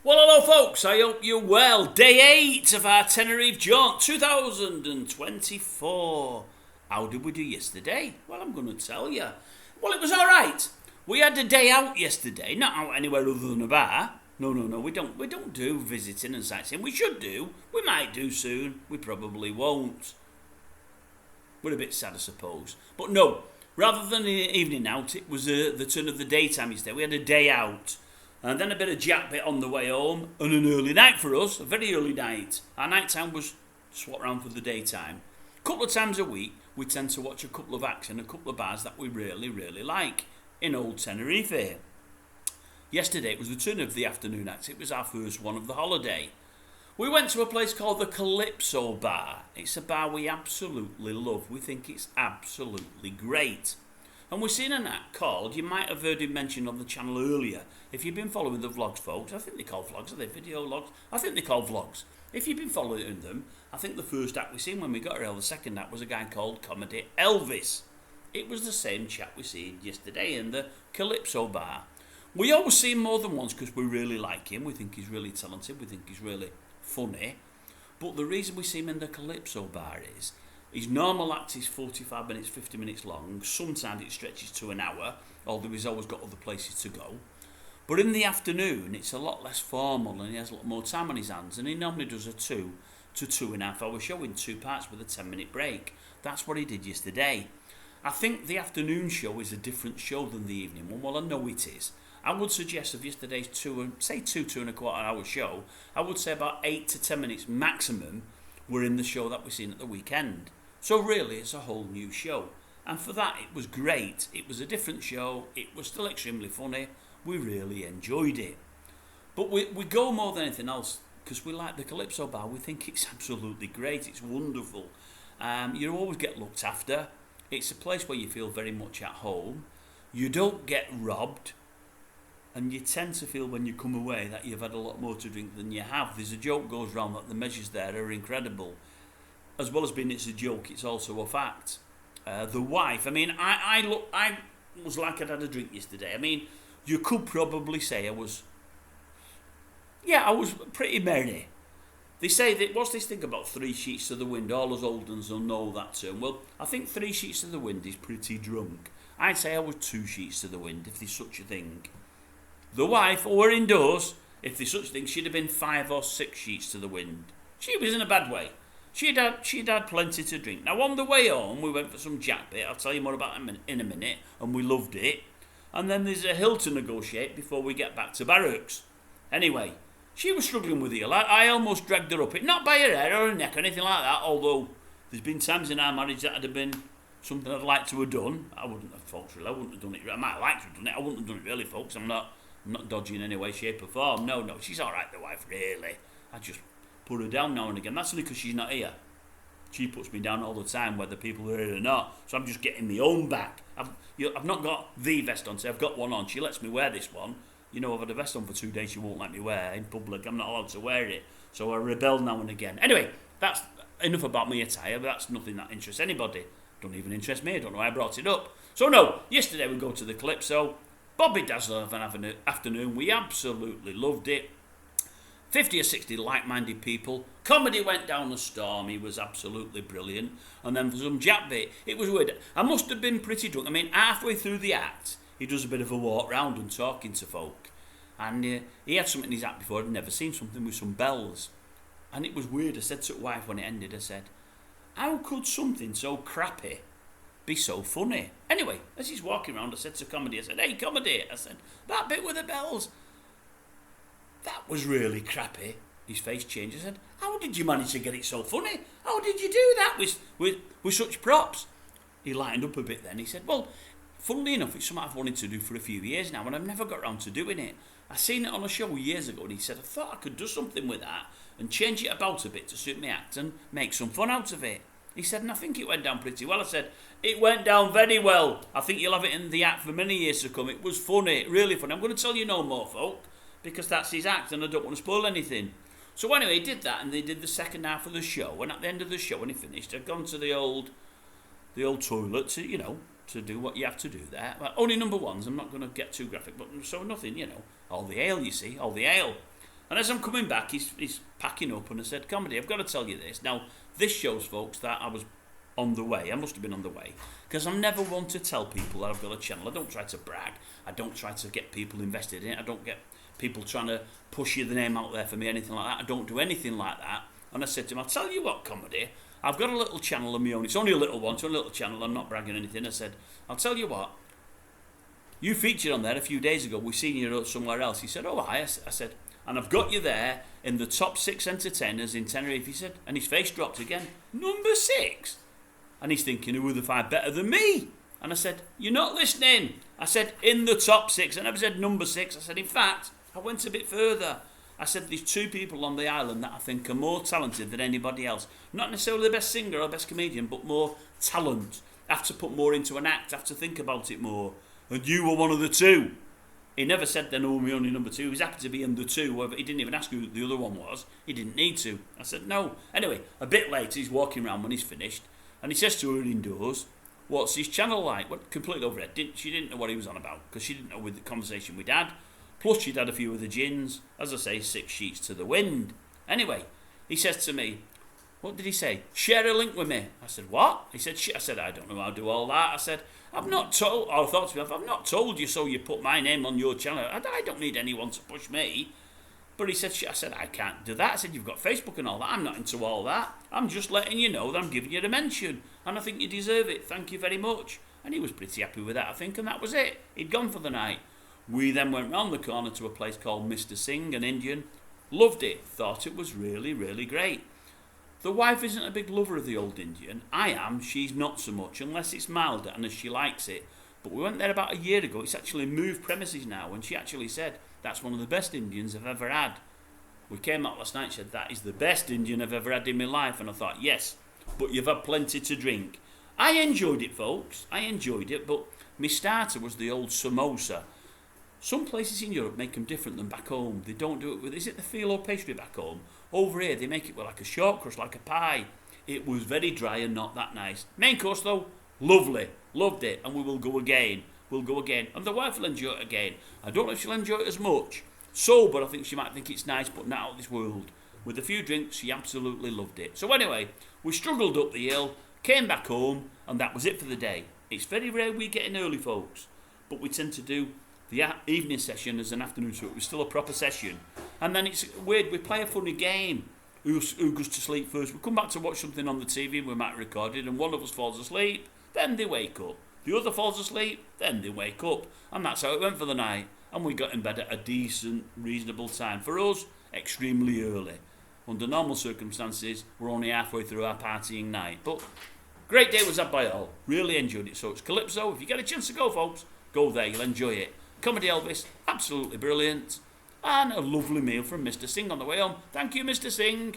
Well, hello, folks. I hope you're well. Day 8 of our Tenerife jaunt 2024. How did we do yesterday? Well, I'm going to tell you. Well, it was all right. We had a day out yesterday, not out anywhere other than a bar. No. We don't do visiting and sightseeing. We should do. We might do soon. We probably won't. We're a bit sad, I suppose. But no, rather than an evening out, it was the turn of the daytime yesterday. We had a day out. And then a bit of jack bit on the way home, and an early night for us, a very early night. Our night time was swapped around for the daytime. A couple of times a week, we tend to watch a couple of acts in a couple of bars that we really, really like in Old Tenerife here. Yesterday, it was the turn of the afternoon act. It was our first one of the holiday. We went to a place called the Calypso Bar. It's a bar we absolutely love. We think it's absolutely great. And we've seen an act called, you might have heard him mentioned on the channel earlier, if you've been following the vlogs, folks. I think they're called vlogs, are they? Video vlogs? I think they're called vlogs. If you've been following them, I think the first act we seen when we got here, the second act was a guy called Comedy Elvis. It was the same chap we seen yesterday in the Calypso Bar. We always see him more than once because we really like him. We think he's really talented. We think he's really funny. But the reason we see him in the Calypso Bar is his normal act is 45 minutes, 50 minutes long. Sometimes it stretches to an hour, although he's always got other places to go. But in the afternoon, it's a lot less formal and he has a lot more time on his hands. And he normally does a 2 to 2.5 hour show in 2 parts with a 10-minute break. That's what he did yesterday. I think the afternoon show is a different show than the evening one. Well, I know it is. I would suggest of yesterday's 2.25 hour show, I would say about 8 to 10 minutes maximum were in the show that we've seen at the weekend. So really, it's a whole new show. And for that, it was great. It was a different show. It was still extremely funny. We really enjoyed it. But we go more than anything else because we like the Calypso Bar. We think it's absolutely great. It's wonderful. You always get looked after. It's a place where you feel very much at home. You don't get robbed. And you tend to feel when you come away that you've had a lot more to drink than you have. There's a joke goes round that the measures there are incredible. As well as being it's a joke, it's also a fact. The wife, I mean, I was like I'd had a drink yesterday. I mean, you could probably say I was pretty merry. They say that, what's this thing about 3 sheets to the wind? All us old uns will know that term. Well, I think 3 sheets to the wind is pretty drunk. I'd say I was 2 sheets to the wind, if there's such a thing. The wife, or indoors, if there's such a thing, she'd have been 5 or 6 sheets to the wind. She was in a bad way. She'd had plenty to drink. Now, on the way home, we went for some jack bit. I'll tell you more about it in a minute, and we loved it. And then there's a hill to negotiate before we get back to barracks. Anyway, she was struggling with the hill. I almost dragged her up it, not by her hair or her neck or anything like that, although there's been times in our marriage that would have been something I'd like to have done. I wouldn't have, folks, really. I wouldn't have done it. I might have liked to have done it. I wouldn't have done it, really, folks. I'm not dodgy in any way, shape or form. No, she's all right, the wife, really. I just put her down now and again. That's only because she's not here. She puts me down all the time, whether people are here or not. So I'm just getting my own back. I've not got the vest on, so I've got one on. She lets me wear this one. You know, I've had a vest on for 2 days she won't let me wear in public. I'm not allowed to wear it. So I rebel now and again. Anyway, that's enough about my attire, but that's nothing that interests anybody. Don't even interest me. I don't know why I brought it up. So no, yesterday we go to the Calypso. Bobby Dazzler of an afternoon. We absolutely loved it. 50 or 60 like-minded people. Comedy went down the storm. He was absolutely brilliant. And then for some jack bit, it was weird. I must have been pretty drunk. I mean, halfway through the act, he does a bit of a walk round and talking to folk. And he had something in his act before. I'd never seen something with some bells. And it was weird. I said to the wife when it ended, I said, how could something so crappy be so funny? Anyway, as he's walking around, I said to Comedy, I said, hey, Comedy. I said, that bit with the bells, that was really crappy. His face changed. I said, how did you manage to get it so funny? How did you do that with such props? He lightened up a bit then. He said, well, funnily enough, it's something I've wanted to do for a few years now, and I've never got around to doing it. I seen it on a show years ago, and he said, I thought I could do something with that and change it about a bit to suit my act and make some fun out of it. He said, and I think it went down pretty well. I said, it went down very well. I think you'll have it in the act for many years to come. It was funny, really funny. I'm going to tell you no more, folk, because that's his act and I don't want to spoil anything. So anyway, he did that, and they did the second half of the show, and at the end of the show, when he finished, I'd gone to the old toilet to do what you have to do there. Well, only number ones, I'm not going to get too graphic, but so nothing, all the ale, you see, all the ale. And as I'm coming back, he's packing up, and I said, Comedy, I've got to tell you this. Now, this shows, folks, that I was on the way. I must have been on the way. Because I'm never one to tell people that I've got a channel. I don't try to brag. I don't try to get people invested in it. I don't get people trying to push the name out there for me, anything like that. I don't do anything like that. And I said to him, I'll tell you what, Comedy, I've got a little channel of my own. It's only a little one, it's only a little channel. I'm not bragging or anything. I said, I'll tell you what, you featured on there a few days ago. We've seen you somewhere else. He said, oh, I said, and I've got you there in the top 6 entertainers in Tenerife. He said, and his face dropped again. Number 6? And he's thinking, who are the 5 better than me? And I said, you're not listening. I said, in the top 6. I never said number 6. I said, in fact, I went a bit further. I said, there's 2 people on the island that I think are more talented than anybody else. Not necessarily the best singer or best comedian, but more talent. Have to put more into an act, have to think about it more. And you were one of the 2. He never said then, oh, we're only number 2. He was happy to be in the 2. He didn't even ask who the other one was. He didn't need to. I said, no. Anyway, a bit later, he's walking around when he's finished. And he says to her indoors, what's his channel like? Well, completely overhead. She didn't know what he was on about, because she didn't know with the conversation we'd had. Plus, she'd had a few of the gins. As I say, 6 sheets to the wind. Anyway, he says to me, what did he say? Share a link with me. I said, what? He said, I said, I don't know how to do all that. I said, I've not told, or I thought to myself, I've not told you so you put my name on your channel. I don't need anyone to push me. But he said, I said, I can't do that. I said, you've got Facebook and all that. I'm not into all that. I'm just letting you know that I'm giving you a mention. And I think you deserve it. Thank you very much. And he was pretty happy with that, I think. And that was it. He'd gone for the night. We then went round the corner to a place called Mr. Singh, an Indian. Loved it. Thought it was really, really great. The wife isn't a big lover of the old Indian. I am. She's not so much, unless it's milder and as she likes it. But we went there about a year ago. It's actually moved premises now. And she actually said, that's one of the best Indians I've ever had. We came out last night and said, that is the best Indian I've ever had in my life. And I thought, yes, but you've had plenty to drink. I enjoyed it, folks. I enjoyed it. But my starter was the old samosa. Some places in Europe make them different than back home. They don't do it with, is it the phyllo pastry back home? Over here, they make it with like a short crust, like a pie. It was very dry and not that nice. Main course, though, lovely. Loved it. And we will go again. We'll go again. And the wife will enjoy it again. I don't know if she'll enjoy it as much. Sober, I think she might think it's nice, but not out of this world. With a few drinks, she absolutely loved it. So anyway, we struggled up the hill, came back home, and that was it for the day. It's very rare we get in early, folks. But we tend to do the evening session as an afternoon, so it was still a proper session. And then it's weird, we play a funny game. Who goes to sleep first? We come back to watch something on the TV, we might record it, and one of us falls asleep, then they wake up. The other falls asleep, then they wake up. And that's how it went for the night. And we got in bed at a decent, reasonable time. For us, extremely early. Under normal circumstances, we're only halfway through our partying night. But great day was had by all. Really enjoyed it. So it's Calypso. If you get a chance to go, folks, go there. You'll enjoy it. Comedy Elvis, absolutely brilliant. And a lovely meal from Mr. Singh on the way home. Thank you, Mr. Singh.